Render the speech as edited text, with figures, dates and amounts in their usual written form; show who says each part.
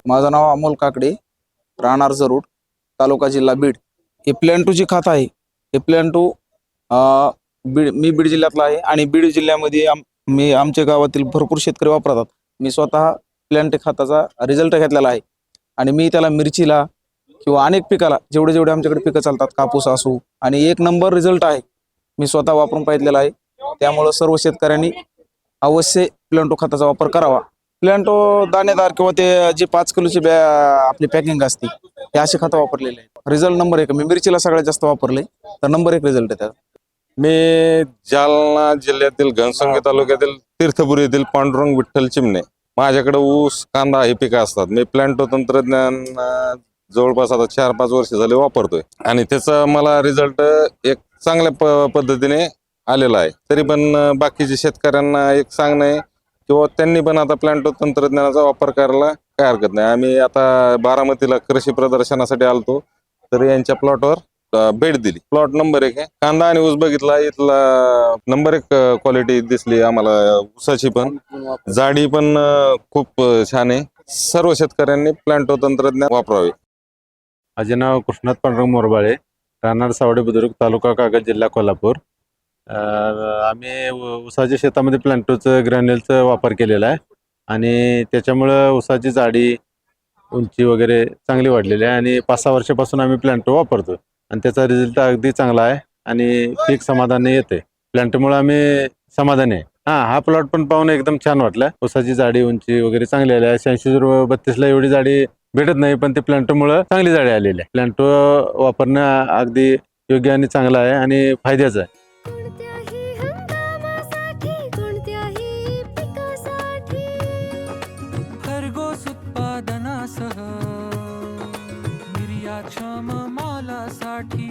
Speaker 1: माझं नाव अमोल काकडे, राहणार जरूड, तालुका जिल्हा बीड. हे प्लॅन 2 जी खात आहे, हे प्लॅन 2 मी बीड जिल्ह्यातला आहे आणि बीड जिल्ह्यामध्ये आमच्या गावातील भरपूर शेतकरी वापरतात. मी स्वतः प्लॅन 2 खताचा रिझल्ट घेतलेला आहे आणि मी त्याला मिरचीला किंवा अनेक पिकाला जेवढे आमच्याकडे पिकं चालतात, कापूस असो, आणि 1 नंबर रिझल्ट आहे. मी स्वतः वापरून पाहिलेला आहे. त्यामुळे सर्व शेतकऱ्यांनी अवश्य प्लॅन 2 खताचा वापर करावा. प्लॅन 2 दाणेदार किंवा ते जे 5 किलोची आपली पॅकिंग असते, हे असे खतं वापरलेले आहे. Result number 1. मी मिरचीला सगळ्यात जास्त वापरले, तर नंबर 1 रिझल्ट आहे त्याचा.
Speaker 2: मी जालना जिल्ह्यातील घनसंगी तालुक्यातील तीर्थपुरी येथील पांडुरंग विठ्ठल चिमणे. माझ्याकडे ऊस, कांदा हे पिकं असतात. मी प्लॅन 2 तंत्रज्ञान जवळपास आता 4-5 वर्ष झाले वापरतोय आणि त्याचा मला रिझल्ट एक चांगल्या पद्धतीने आलेला आहे. तरी पण बाकीच्या शेतकऱ्यांना एक सांगणं आहे किंवा त्यांनी पण आता प्लॅन 2 तंत्रज्ञानाचा वापर करायला काय हरकत नाही. आम्ही आता बारामतीला कृषी प्रदर्शनासाठी आलतो, तर यांच्या प्लॉटवर भेट दिली. प्लॉट नंबर 1 आहे. कांदा आणि ऊस बघितला, इथला नंबर 1 क्वालिटी दिसली आम्हाला. ऊसाची पण जाडी पण खूप छान आहे. सर्व शेतकऱ्यांनी प्लॅन 2 तंत्रज्ञान वापरावे.
Speaker 3: माझे नाव कृष्णात पांडुरंग मोरबाळे, राहणार सावडे बुद्रुक, तालुका कागद, जिल्हा कोल्हापूर. आम्ही ऊसाच्या शेतामध्ये प्लॅन 2चं ग्रॅन्युलचा वापर केलेला आहे आणि त्याच्यामुळं ऊसाची जाडी, उंची वगैरे चांगली वाढलेली आहे आणि 5-6 वर्षापासून आम्ही प्लॅन 2 वापरतो आणि त्याचा रिझल्ट अगदी चांगला आहे आणि पीक समाधानी येते. प्लॅन 2मुळे आम्ही समाधानी आहे. हा प्लॉट पण पाहून एकदम छान वाटला. ऊसाची जाडी, उंची वगैरे चांगली आली आहे. 86-32ला एवढी जाडी भेटत नाही, पण ते प्लॅन 2मुळे चांगली जाडी आलेली आहे. प्लॅन 2 वापरणं अगदी योग्य आणि चांगलं आहे आणि फायद्याचं आहे.
Speaker 4: खरगोश उत्पादनासह निर्यातक्षम मालासाठी